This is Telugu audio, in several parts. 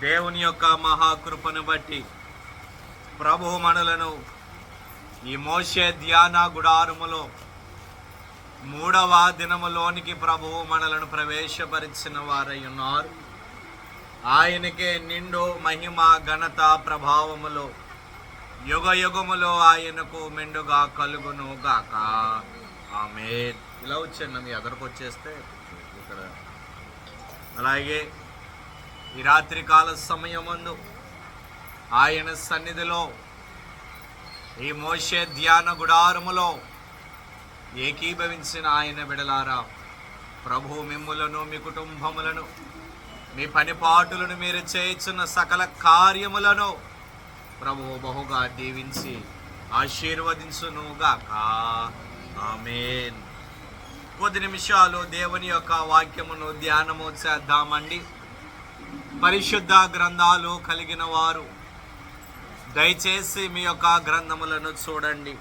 దేవుని యొక్క మహాకృపను బట్టి ప్రభువు మనలను ఈ మోషే ధ్యాన గుడారములో 3వ దినములోనికి ప్రభువు మనలను ప్రవేశపరిచిన వారై ఉన్నారు. ఆయనకే నిండు మహిమ ఘనత ప్రభావములో యుగ యుగములో ఆయనకు మెండుగా కలుగును గాక. ఆమేన్. ఇలా వచ్చాను మీ ఎదరికి వచ్చేస్తే ఇక్కడ. అలాగే ఈ రాత్రి కాల సమయమందు ఆయన సన్నిధిలో ఈ మోషే ధ్యాన గుడారములో ఏకీభవించిన ఆయన బిడలారా, ప్రభు మిమ్ములను మీ కుటుంబములను మీ పనిపాటులను మీరు చేయుచున్న సకల కార్యములను ప్రభువు బహుగా దీవించి ఆశీర్వదించునుగాక. ఆమేన్. కొద్ది నిమిషాలు దేవుని యొక్క వాక్యమును ధ్యానము చేద్దామండి. పరిశుద్ధ గ్రంథాలు కలిగిన వారు దయచేసి మీ యొక్క గ్రంథములను చూడండి.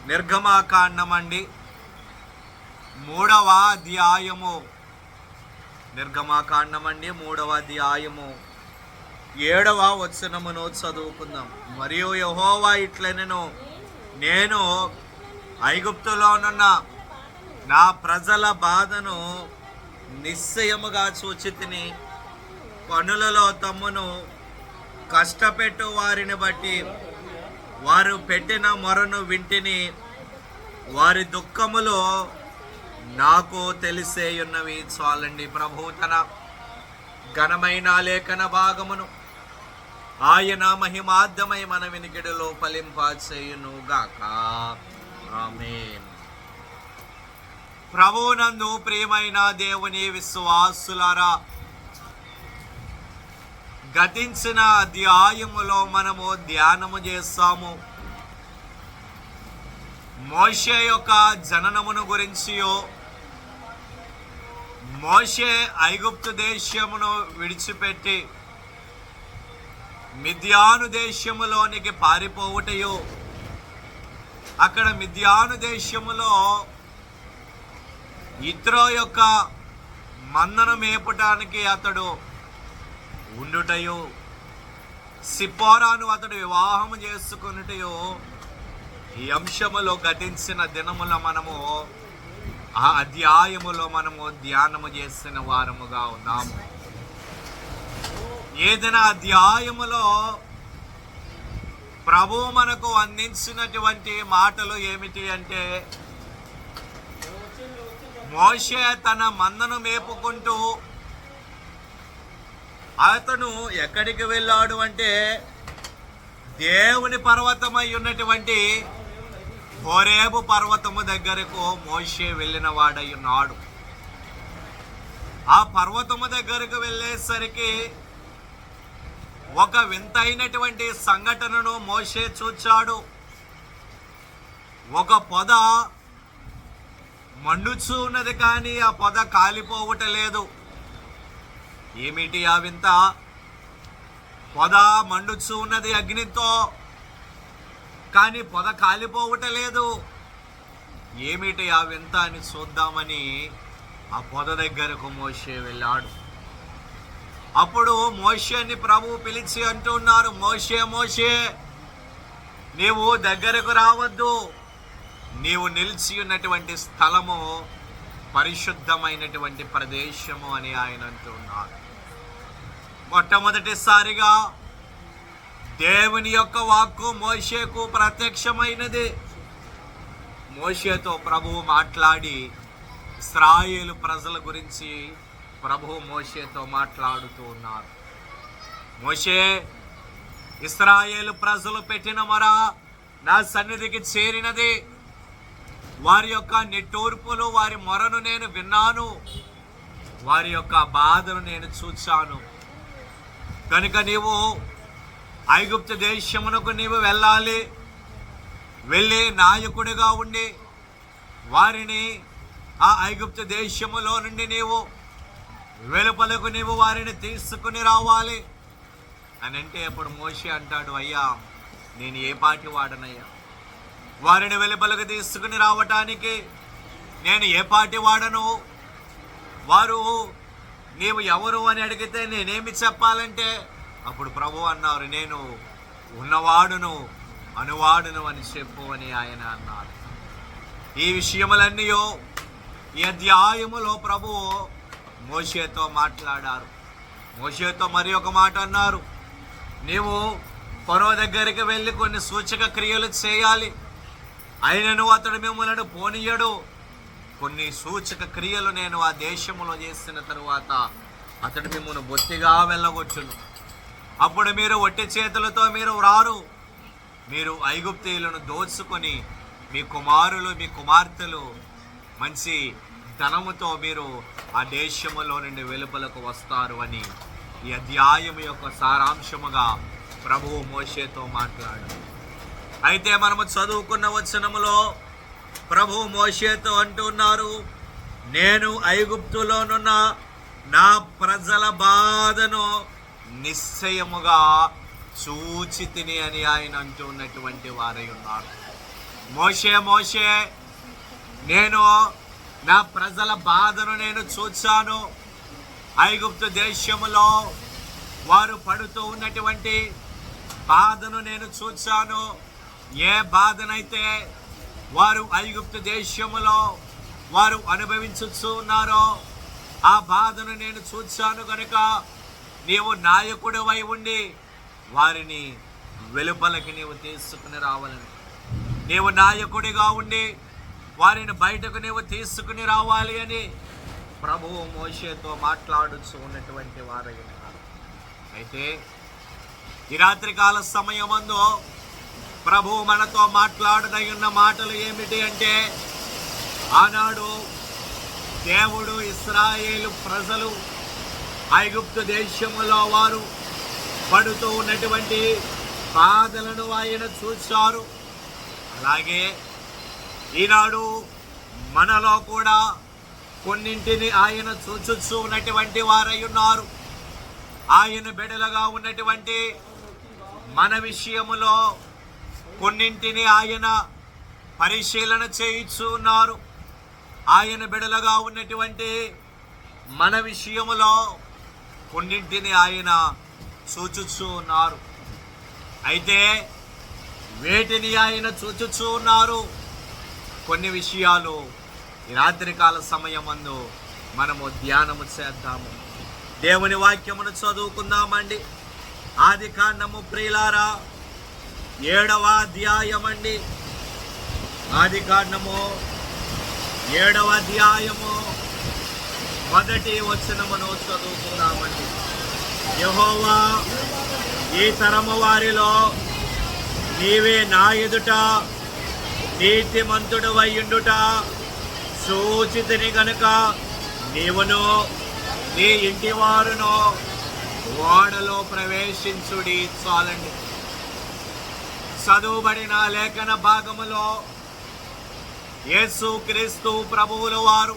నిర్గమాకాండమండి 3వ అధ్యాయము. నిర్గమాకాండమండి 3వ అధ్యాయము 7వ వచనమును చదువుకుందాం. మరియు యెహోవా ఇట్లనెను, నేను ఐగుప్తులోనున్న నా ప్రజల బాధను నిశ్చయముగా చూచితిని. పనులలో తమ్మును కష్టపెట్టు వారిని బట్టి వారు పెట్టిన మొరను వింటిని. వారి దుఃఖములో నాకు తెలిసేయున్నవి. చాలండి. ప్రభు తన ఘనమైన లేఖన భాగమును ఆయన మహిమార్థమై మన వినికిడిలో ఫలింపచేయును గాక. ఆమేన్. ప్రభువునందు ప్రియమైన దేవుని విశ్వాసులారా, గతించిన అధ్యాయములో మనము ధ్యానము చేస్తాము. మోషే యొక్క జననమును గురించియో, మోషే ఐగుప్తు దేశమును విడిచిపెట్టి మిద్యాను దేశములోనికి పారిపోవుటయో, అక్కడ మిద్యాను దేశములో ఇత్రో యొక్క మందను మేపటానికి అతడు ఉండుటయో, సిప్పోరాను అతడు వివాహము చేసుకున్నటయో, ఈ అంశములో గతించిన దినముల మనము ఆ అధ్యాయములో మనము ధ్యానము చేసిన వారముగా ఉన్నాము. ఏదైనా అధ్యాయములో ప్రభువు మనకు అందించినటువంటి మాటలు ఏమిటి అంటే, మోషే తన మందను మేపుకుంటూ అతను ఎక్కడికి వెళ్ళాడు అంటే, దేవుని పర్వతమై ఉన్నటువంటి హోరేబు పర్వతము దగ్గరకు మోషే వెళ్ళిన వాడై ఉన్నాడు. ఆ పర్వతము దగ్గరకు వెళ్ళేసరికి ఒక వింతైనటువంటి సంఘటనను మోషే చూచాడు. ఒక పొద మండుచూ ఉన్నది, కానీ ఆ పొద కాలిపోవటలేదు. ఏమిటి ఆ వింత? పొద మండుచూ ఉన్నది అగ్నితో, కానీ పొద కాలిపోవటలేదు. ఏమిటి ఆ వింత అని చూద్దామని ఆ పొద దగ్గరకు మోషే వెళ్ళాడు. అప్పుడు మోషేని ప్రభువు పిలిచి అంటున్నారు, మోషే మోషే, నీవు దగ్గరకు రావద్దు. నీవు నిలిచి ఉన్నటువంటి స్థలము పరిశుద్ధమైనటువంటి ప్రదేశము అని ఆయన అంటున్నారు. మొట్టమొదటిసారిగా దేవుని యొక్క వాక్కు మోషేకు ప్రత్యక్షమైనది. మోషేతో ప్రభువు మాట్లాడి ఇశ్రాయేలు ప్రజల గురించి ప్రభువు మోషేతో మాట్లాడుతూ ఉన్నారు. మోషే, ఇశ్రాయేలు ప్రజలు పెట్టిన మొర నా సన్నిధికి చేరినది. వారి యొక్క నిట్టూర్పులు, వారి మొరను నేను విన్నాను. వారి యొక్క బాధను నేను చూచాను. కనుక నీవు ఐగుప్తు దేశమునకు నీవు వెళ్ళాలి. వెళ్ళి నాయకుడిగా ఉండి వారిని ఆ ఐగుప్తు దేశములో నుండి నీవు వెలుపలకు నీవు వారిని తీసుకుని రావాలి అని అంటే, అప్పుడు మోషే అంటాడు, అయ్యా నేను ఏ పాటి వాడనయ్యా? వారిని వెలుపలకు తీసుకుని రావటానికి నేను ఏ పాటి వాడను? వారు నీవు ఎవరు అని అడిగితే నేనేమి చెప్పాలంటే అప్పుడు ప్రభు అన్నారు, నేను ఉన్నవాడును అనువాడును అని చెప్పు అని ఆయన అన్నారు. ఈ విషయములన్నీ ఈ అధ్యాయములో ప్రభువు మోషేతో మాట్లాడారు. మోషేతో మరి ఒక మాట అన్నారు, నీవు ఫరో దగ్గరికి వెళ్ళి కొన్ని సూచక క్రియలు చేయాలి, అయినను అతడు మిమ్మల్ని పోనీయడు. కొన్ని సూచక క్రియలు నేను ఆ దేశంలో చేసిన తరువాత అతడు మిమ్మల్ని బొత్తిగా వెళ్ళగొచ్చును. అప్పుడు మీరు ఒట్టి చేతులతో మీరు రారు. మీరు ఐగుప్తీయులను దోచుకొని మీ కుమారులు మీ కుమార్తెలు మంచి ధనముతో మీరు ఆ దేశములో నుండి వెలుపలకు వస్తారు అని ఈ అధ్యాయం యొక్క సారాంశముగా ప్రభువు మోషేతో మాట్లాడారు. అయితే మనము చదువుకున్న వచనములో ప్రభువు మోషేతో అంటున్నారు, నేను ఐగుప్తులోనున్న నా ప్రజల బాధను నిశ్చయముగా చూచితిని అని ఆయన అంటున్నటువంటి వారై ఉన్నారు. మోషే నేను నా ప్రజల బాధను నేను చూచాను. ఐగుప్తు దేశములో వారు పడుతూ ఉన్నటువంటి బాధను నేను చూచాను. ఏ బాధనైతే వారు ఐగుప్తు దేశములో వారు అనుభవించుచూ ఉన్నారో ఆ బాధను నేను చూచాను కనుక నీవు నాయకుడివై ఉండి వారిని వెలుపలకి నీవు తీసుకుని రావాలని, నీవు నాయకుడిగా ఉండి వారిని బయటకు నీవు తీసుకుని రావాలి అని ప్రభువు మోషేతో మాట్లాడుతూ ఉన్నటువంటి వారై ఉన్నారు. అయితే ఈ రాత్రికాల సమయమందు ప్రభువు మనతో మాట్లాడదగిన మాటలు ఏమిటి అంటే, ఆనాడు దేవుడు ఇశ్రాయేలు ప్రజలు ఐగుప్తు దేశములో వారు పడుతూ ఉన్నటువంటి బాధలను ఆయన చూశారు. అలాగే ఈనాడు మనలో కూడా కొన్నింటిని ఆయన చూచుచూ ఉన్నటువంటి వారై ఉన్నారు. ఆయన బిడ్డలుగా ఉన్నటువంటి మన విషయములో కొన్నింటిని ఆయన పరిశీలన చేయిచూ ఉన్నారు. ఆయన బిడ్డలుగా ఉన్నటువంటి మన విషయములో కొన్నింటిని ఆయన చూచుచూ ఉన్నారు. అయితే వేటిని ఆయన చూచుచూ ఉన్నారు? కొన్ని విషయాలు ఈ రాత్రికాల సమయమందు మనము ధ్యానము చేద్దాము. దేవుని వాక్యమును చదువుకుందామండి. ఆదికాండము ప్రియులారా 7వ అధ్యాయమండి. ఆదికాండము 7వ అధ్యాయము 1వ వచనమును చదువుకుందామండి. యెహోవా, ఈ తరము వారిలో నీవే నా ఎదుట నీతిమంతుడవై ఉండుట సూచితిని గనుక నీవును నీ ఇంటి వారును ఓడలో ప్రవేశించుడి. చాలండి. చదువుబడిన లేఖన భాగములో యేసుక్రీస్తు ప్రభువుల వారు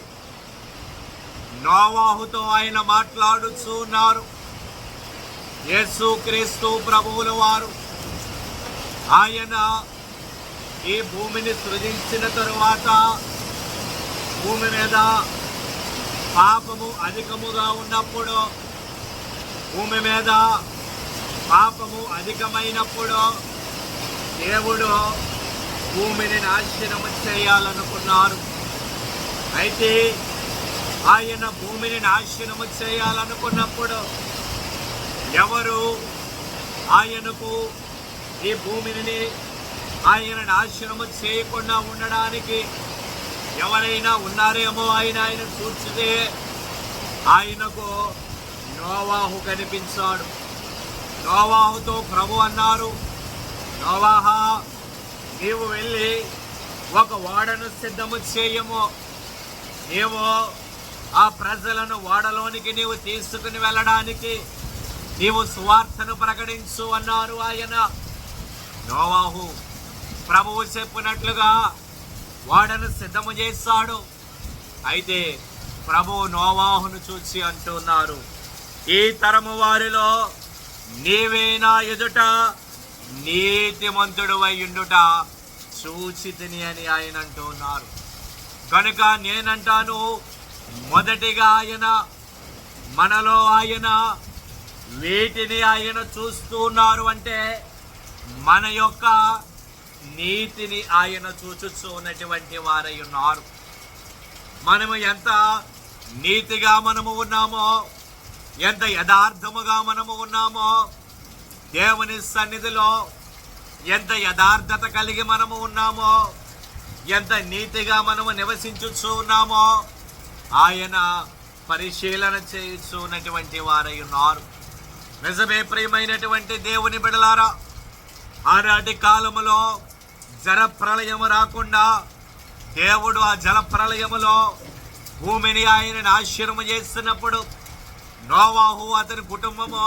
నోవాహుతో ఆయన మాట్లాడుతూ ఉన్నారు. యేసుక్రీస్తు ప్రభువుల వారు ఆయన ఈ భూమిని సృజించిన తరువాత భూమి మీద పాపము అధికముగా ఉన్నప్పుడు, భూమి మీద పాపము అధికమైనప్పుడు దేవుడు భూమిని నాశనము చేయాలనుకున్నారు. అయితే ఆయన భూమిని నాశనము చేయాలనుకున్నప్పుడు ఎవరు ఆయనకు ఈ భూమిని ఆయన నాశనము చేయకుండా ఉండడానికి ఎవరైనా ఉన్నారేమో ఆయన చూస్తే ఆయనకు నోవాహు కనిపించాడు. నోవాహుతో ప్రభు అన్నారు, నోవాహా, నీవు వెళ్ళి ఒక ఓడను సిద్ధము చేయము. నీవు ఆ ప్రజలను ఓడలోనికి నీవు తీసుకుని వెళ్ళడానికి నీవు సువార్తను ప్రకటించు అన్నారు ఆయన. నోవాహు ప్రభువు చెప్పినట్లుగా ఓడను సిద్ధము చేశాడు. అయితే ప్రభువు నోవాహును చూసి అంటున్నారు, ఈ తరము వారిలో నీవే నా ఎదుట నీతిమంతుడు అయ్యుండుట చూచితిని అని ఆయన అంటున్నారు. కనుక నేనంటాను, మొదటిగా ఆయన మనలో ఆయన వేటిని ఆయన చూస్తూ ఉన్నారు అంటే మన యొక్క నీతిని ఆయన చూచుచూ ఉన్నటువంటి వారై ఉన్నారు. మనము ఎంత నీతిగా మనము ఉన్నామో, ఎంత యథార్థముగా మనము ఉన్నామో, దేవుని సన్నిధిలో ఎంత యథార్థత కలిగి మనము ఉన్నామో, ఎంత నీతిగా మనము నివసించుచూ ఉన్నామో ఆయన పరిశీలన చేయుచూ ఉన్నటువంటి వారై ఉన్నారు. నిజమే ప్రియమైనటువంటి దేవుని బిడలారా, ఆనాటి కాలములో జలప్రళయము రాకుండా దేవుడు ఆ జలప్రళయములో భూమిని ఆయన నాశనము చేస్తున్నప్పుడు నోవాహు అతని కుటుంబము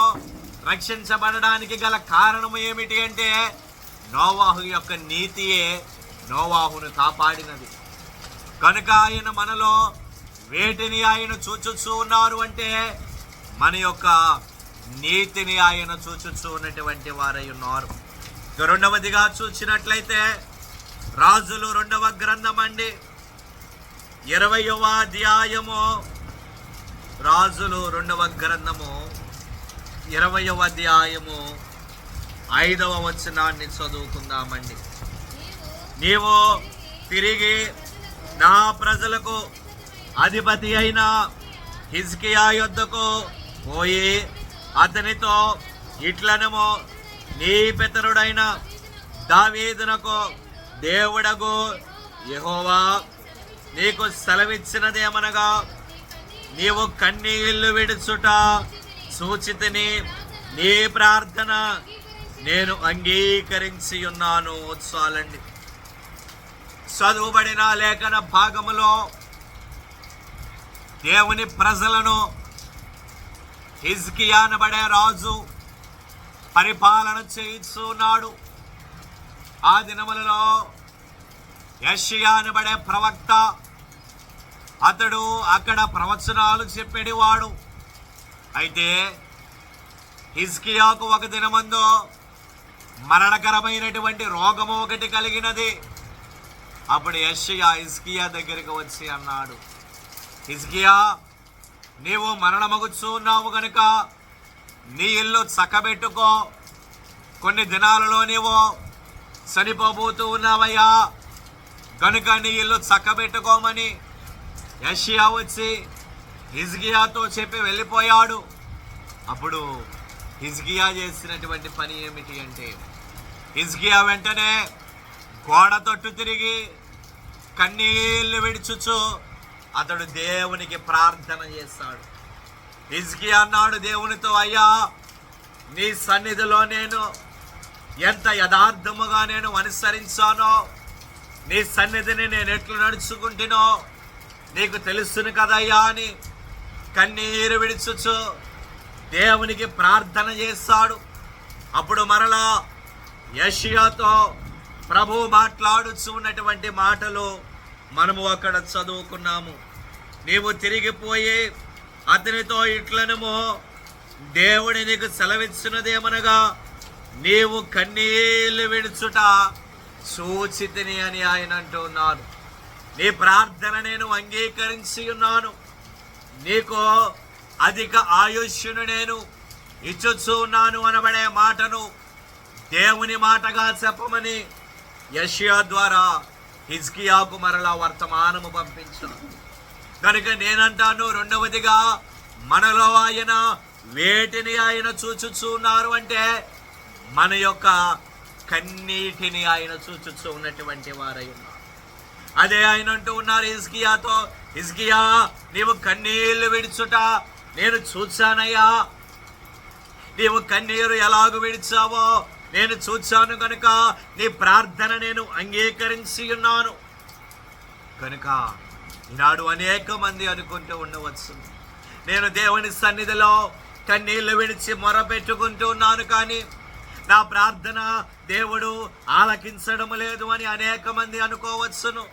రక్షించబడడానికి గల కారణము ఏమిటి అంటే నోవాహు యొక్క నీతియే నోవాహును కాపాడినది. కనుక ఆయన మనలో వేటిని ఆయన చూచుచూ ఉన్నారు అంటే మన యొక్క నీతిని ఆయన చూచుచూ ఉన్నటువంటి వారై ఉన్నారు. రెండవదిగా చూసినట్లయితే రాజులు 2వ గ్రంథం అండి, 20వ అధ్యాయము. రాజులు 2వ గ్రంథము 20వ అధ్యాయము 5వ వచనాన్ని చదువుకుందామండి. నీవు తిరిగి నా ప్రజలకు అధిపతి అయిన హిజ్కియా యొద్దకు పోయి అతనితో ఇట్లనము, నీ పితరుడైన దావీదునకు దేవుడగు యెహోవా నీకు సెలవిచ్చినదేమనగా, నీవు కన్నీళ్లు విడుచుట సూచితిని, నీ ప్రార్థన నేను అంగీకరించి ఉన్నాను. చాలండి. చదువుబడిన లేఖన భాగములో దేవుని ప్రజలను హిజ్కియా అనబడే రాజు పరిపాలన చేయిస్తున్నాడు. ఆ దినములలో యెషయా అనబడే ప్రవక్త, అతడు అక్కడ ప్రవచనాలు చెప్పేవాడు. అయితే హిజ్కియాకు ఒక దినమందు మరణకరమైనటువంటి రోగము ఒకటి కలిగినది. అప్పుడు యెషయా హిజ్కియా దగ్గరికి వచ్చి అన్నాడు, హిజ్కియా, నీవు మరణమగుచున్నావు గనుక నీ ఇల్లు చక్కబెట్టుకో, కొన్ని దినాలలో నీవు చనిపోబోతూ ఉన్నావయ్యా, కనుక నీ ఇల్లు చక్కబెట్టుకోమని యెషయా వచ్చి హిజ్కియాతో చెప్పి వెళ్ళిపోయాడు. అప్పుడు హిజ్కియా చేసినటువంటి పని ఏమిటి అంటే హిజ్కియా వెంటనే గోడ తట్టు తిరిగి కన్నీళ్లు విడుచుచు అతడు దేవునికి ప్రార్థన చేస్తాడు. హిజ్కియా అన్నాడు దేవునితో, అయ్యా, నీ సన్నిధిలో నేను ఎంత యథార్థముగా నేను అనుసరించానో, నీ సన్నిధిని నేను ఎట్లు నడుచుకుంటునో నీకు తెలుసును కదయ్యా అని కన్నీరు విడుచుచు దేవునికి ప్రార్థన చేస్తాడు. అప్పుడు మరలా యెషయాతో ప్రభు మాట్లాడుచు ఉన్నటువంటి మాటలు మనము అక్కడ చదువుకున్నాము. నీవు తిరిగిపోయి అతనితో ఇట్లనము, దేవుడి నీకు సెలవిచ్చినదేమనగా, నీవు కన్నీళ్లు విడుచుట సూచితిని అని ఆయన అంటున్నాడు. నీ ప్రార్థన నేను అంగీకరించి ఉన్నాను, నీకు అధిక ఆయుష్ను నేను ఇచ్చుచూ ఉన్నాను అనబడే మాటను దేవుని మాటగా చెప్పమని యెషయా ద్వారా హిజ్కియాకు మరలా వర్తమానము పంపించాను. కనుక నేనంటాను, రెండవదిగా మనలో ఆయన వేటిని ఆయన చూచుచున్నారు అంటే మన యొక్క కన్నీటిని ఆయన చూచుచూ ఉన్నటువంటి వారై ఉన్నారు. అదే ఆయన అంటూ ఉన్నారు హిజ్కియాతో, హిజ్కియా, నీవు కన్నీళ్లు విడుచుట నేను చూచానయ్యా, నీవు కన్నీరు ఎలాగూ విడిచావో నేను చూచాను, కనుక నీ ప్రార్థన నేను అంగీకరించి ఉన్నాను. కనుక ఈనాడు అనేక మంది అనుకుంటూ ఉండవచ్చు, నేను దేవుని సన్నిధిలో కన్నీళ్లు విడిచి మొరపెట్టుకుంటూ ఉన్నాను, కానీ నా ప్రార్థన దేవుడు ఆలకించడం లేదు అని అనేక మంది అనుకోవచ్చును.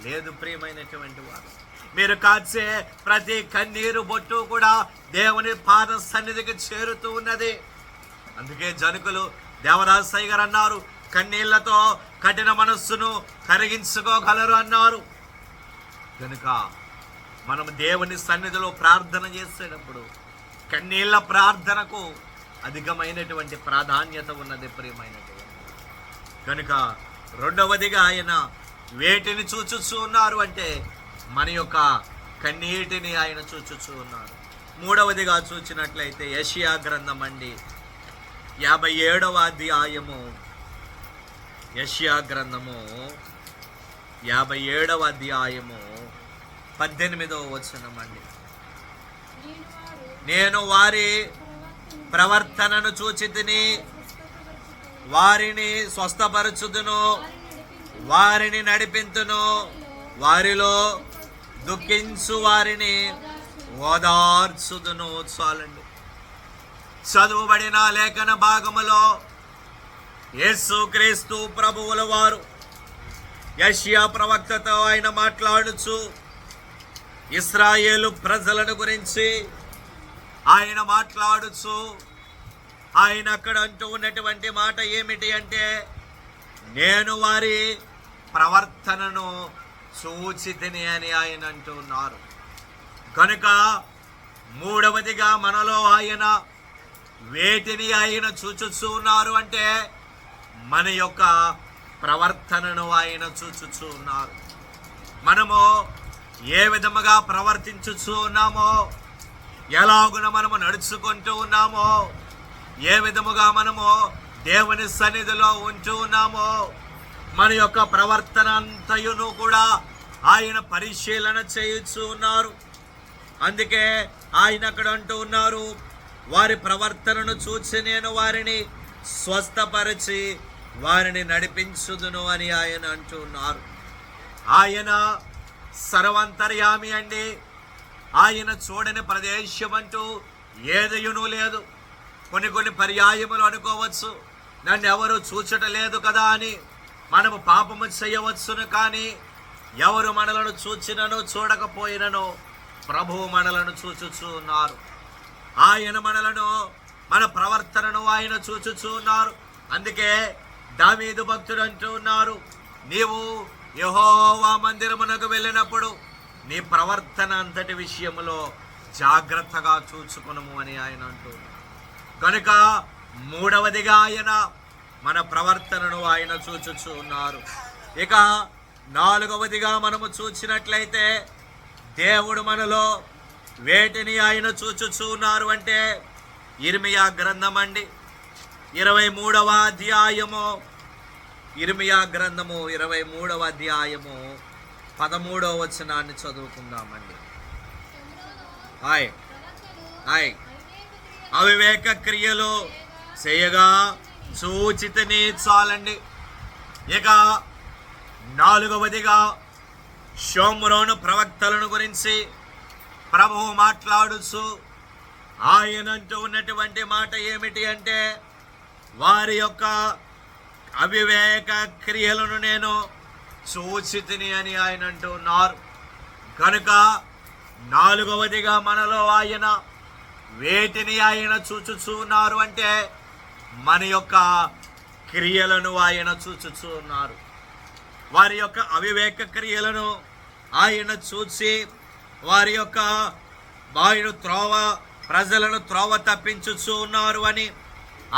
లేదు ప్రియమైనటువంటి వారు, మీరు కాచే ప్రతి కన్నీరు బొట్టు కూడా దేవుని పాద సన్నిధికి చేరుతూ ఉన్నది. అందుకే జనకులు దేవరాజయ్య గారు అన్నారు, కన్నీళ్లతో కఠిన మనస్సును కరిగించుకోగలరు అన్నారు. కనుక మనం దేవుని సన్నిధిలో ప్రార్థన చేసేటప్పుడు కన్నీళ్ళ ప్రార్థనకు అధికమైనటువంటి ప్రాధాన్యత ఉన్నది ప్రియమైనటువంటి. కనుక రెండవదిగా ఆయన వేటిని చూచుచూ ఉన్నారు అంటే మన యొక్క కన్నీటిని ఆయన చూచుచూ ఉన్నారు. మూడవదిగా చూచినట్లయితే యెషయా గ్రంథం అండి 57వ అధ్యాయము, యెషయా గ్రంథము 57వ అధ్యాయము 18వ వచనం అండి. నేను వారి ప్రవర్తనను చూచి తిని వారిని స్వస్థపరచుదును, వారిని నడిపింతును, వారిలో దుఃఖించు వారిని ఓదార్చుదును. చాలండి. చదువుబడిన లేఖన భాగములో యేసుక్రీస్తు ప్రభువుల వారు యెషయా ప్రవక్తతో ఆయన మాట్లాడుచు ఇశ్రాయేలు ప్రజలను గురించి ఆయన మాట్లాడుచు ఆయన అక్కడ అంటూ ఉన్నటువంటి మాట ఏమిటి అంటే, నేను వారి ప్రవర్తనను చూచితిని అని ఆయన అంటున్నారు. కనుక మూడవదిగా మనలో ఆయన వేటిని ఆయన చూచుచూ ఉన్నారు అంటే మన యొక్క ప్రవర్తనను ఆయన చూచుచూ ఉన్నారు. మనము ఏ విధముగా ప్రవర్తించుచూ ఉన్నామో, ఎలాగున మనము నడుచుకుంటూ ఉన్నామో, ఏ విధముగా మనము దేవుని సన్నిధిలో ఉంటూ ఉన్నామో, మన యొక్క ప్రవర్తన అంతయును కూడా ఆయన పరిశీలన చేయుచూ ఉన్నారు. అందుకే ఆయన అక్కడ అంటూ ఉన్నారు, వారి ప్రవర్తనను చూసి నేను వారిని స్వస్థపరిచి వారిని నడిపించుదును అని ఆయన అంటున్నారు. ఆయన సర్వాంతర్యామి అండి. ఆయన చూడని ప్రదేశం అంటూ ఏదయునూ లేదు. కొన్ని పర్యాయములు అనుకోవచ్చు, నన్ను ఎవరు చూచటలేదు కదా అని మనము పాపము చేయవచ్చును. కానీ ఎవరు మనలను చూచినను చూడకపోయినను ప్రభువు మనలను చూచుచూ ఉన్నారు. ఆయన మనలను, మన ప్రవర్తనను ఆయన చూచుచూ ఉన్నారు. అందుకే దావీదు భక్తుడు అంటూ ఉన్నారు, నీవు యెహోవా మందిరమునకు వెళ్ళినప్పుడు నీ ప్రవర్తన అంతటి విషయంలో జాగ్రత్తగా చూచుకునము అని ఆయన అంటున్నారు. కనుక మూడవదిగా ఆయన మన ప్రవర్తనను ఆయన చూచుచూ ఉన్నారు. ఇక నాలుగవదిగా మనము చూసినట్లయితే దేవుడు మనలో వేటిని ఆయన చూచుచూ ఉన్నారు అంటే ఇర్మియా గ్రంథం అండి 23వ అధ్యాయము, ఇర్మియా గ్రంథము 23వ అధ్యాయము 13వ వచనాన్ని చదువుకుందామండి. అవివేక క్రియలు చేయగా చూచితని. చాలండి. ఇక నాలుగవదిగా షోమ్రోను ప్రవక్తలను గురించి ప్రభువు మాట్లాడుచు ఆయన అంటూ ఉన్నటువంటి మాట ఏమిటి అంటే, వారి యొక్క అవివేక క్రియలను నేను చూచితిని అని ఆయన అంటూ ఉన్నారు. కనుక నాలుగవదిగా మనలో ఆయన వేటిని ఆయన చూచుచూ ఉన్నారు అంటే మన యొక్క క్రియలను ఆయన చూచుచూ ఉన్నారు. వారి యొక్క అవివేక క్రియలను ఆయన చూసి వారి యొక్క ప్రజలను త్రోవ తప్పించుచూ ఉన్నారు అని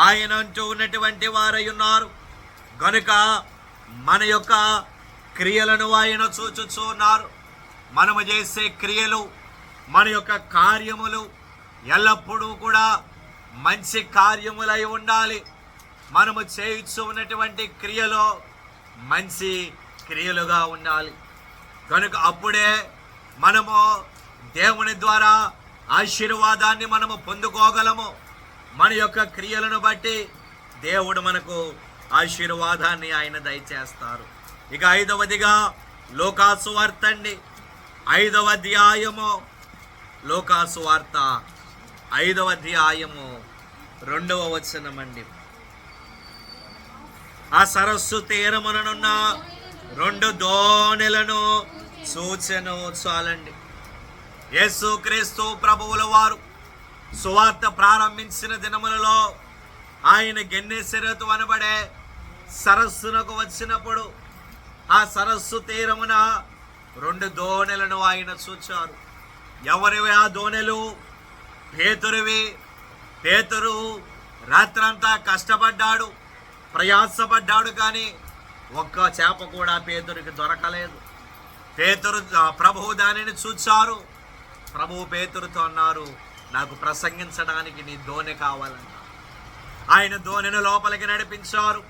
ఆయన అంటూ ఉన్నటువంటి వారై ఉన్నారు. కనుక మన యొక్క క్రియలను ఆయన చూచుచూ ఉన్నారు. మనము చేసే క్రియలు, మన యొక్క కార్యములు ఎల్లప్పుడూ కూడా మంచి కార్యములై ఉండాలి. మనము చేయుచూ ఉన్నటువంటి క్రియలో మంచి క్రియలుగా ఉండాలి. కనుక అప్పుడే మనము దేవుని ద్వారా ఆశీర్వాదాన్ని మనము పొందుకోగలము. మన యొక్క క్రియలను బట్టి దేవుడు మనకు ఆశీర్వాదాన్ని ఆయన దయచేస్తారు. ఇక ఐదవదిగా లూకాసు వార్త అండి 5వ అధ్యాయము, లూకాసు వార్త 5వ అధ్యాయము 2వ వచనం అండి. ఆ సరస్సు తీరముననున్న 2 దోణెలను చూచెను. చాలండి. యేసుక్రీస్తు ప్రభువుల వారు సువార్త ప్రారంభించిన దినములలో ఆయన గెన్నెసరెతు అనబడే సరస్సునకు వచ్చినప్పుడు ఆ సరస్సు తీరమున 2 దోణెలను ఆయన చూచారు. ఎవరివి ఆ దోణెలు? పేతురువి. పేతురు రాత్రంతా కష్టపడ్డాడు, ప్రయాసపడ్డాడు, కానీ ఒక్క చేప కూడా పేతురికి దొరకలేదు. ప్రభువు దానిని చూచారు. ప్రభువు పేతురుతో అన్నారు, నాకు ప్రసంగించడానికి నీ దోణె కావాలంట. ఆయన దోణెను లోపలికి నడిపించారు.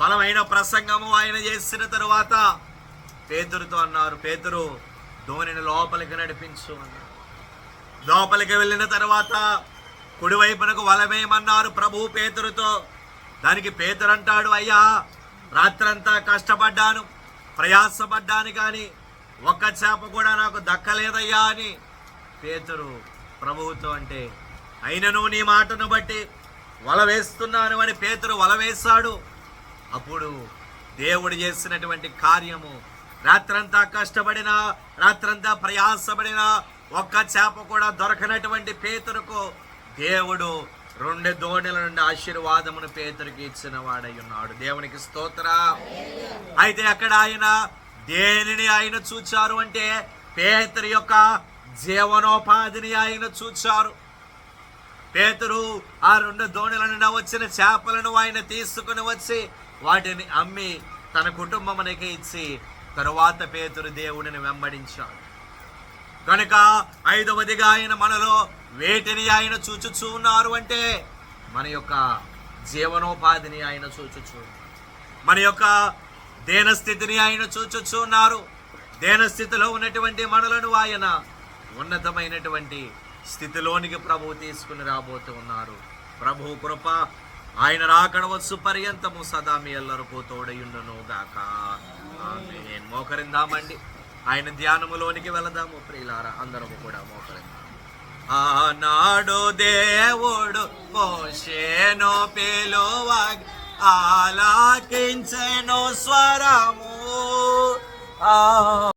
బలమైన ప్రసంగము ఆయన చేసిన తరువాత పేతురుతో అన్నారు, పేతురు దోణిని లోపలికి నడిపించు అన్నారు. లోపలికి వెళ్ళిన తర్వాత కుడివైపునకు వలమేయమన్నారు ప్రభువు పేతురుతో. దానికి పేతురు అంటాడు, అయ్యా రాత్రంతా కష్టపడ్డాను, ప్రయాసపడ్డాను, కానీ ఒక్క చేప కూడా నాకు దక్కలేదయ్యా అని పేతురు ప్రభువుతో అంటే, అయినను నీ మాటను బట్టి వల వేస్తున్నాను అని పేతురు వల వేశాడు. అప్పుడు దేవుడు చేసినటువంటి కార్యము, రాత్రంతా కష్టపడినా, రాత్రంతా ప్రయాసపడినా ఒక్క చేప కూడా దొరకనటువంటి పేతురుకు దేవుడు 2 దోణెల నుండి ఆశీర్వాదమును పేతురికి ఇచ్చిన వాడై ఉన్నాడు. దేవునికి స్తోత్రం. అయితే అక్కడ ఆయన దేనిని ఆయన చూచారు అంటే పేతురు యొక్క జీవనోపాధిని ఆయన చూచారు. పేతురు ఆ 2 దోణెల నుండి వచ్చిన చేపలను ఆయన తీసుకుని వచ్చి వాటిని అమ్మి తన కుటుంబమునికి ఇచ్చి తరువాత పేతురు దేవుడిని వెంబడించాడు. కనుక 5వదిగా ఆయన మనలో వేటిని ఆయన చూచుచూ ఉన్నారు అంటే మన యొక్క జీవనోపాధిని ఆయన చూచుచూ, మన యొక్క దేనస్థితిని ఆయన చూచుచూ ఉన్నారు. దేనస్థితిలో ఉన్నటువంటి మనలను ఆయన ఉన్నతమైనటువంటి స్థితిలోనికి ప్రభువు తీసుకుని రాబోతూ ఉన్నారు. ప్రభువు కృప ఆయన రాకడ వచ్చు పర్యంతము సదా మీ ఎల్లరికూ తోడయుండును గాక. ఆమేన్. మోకరిందామండి, ఆయన ధ్యానములోనికి వెళదాము ప్రియులారా. అందరము కూడా మోకరిందాం. ఆనాడు దేవుడు మోషేను పిలువగా ఆలకించెను స్వరము.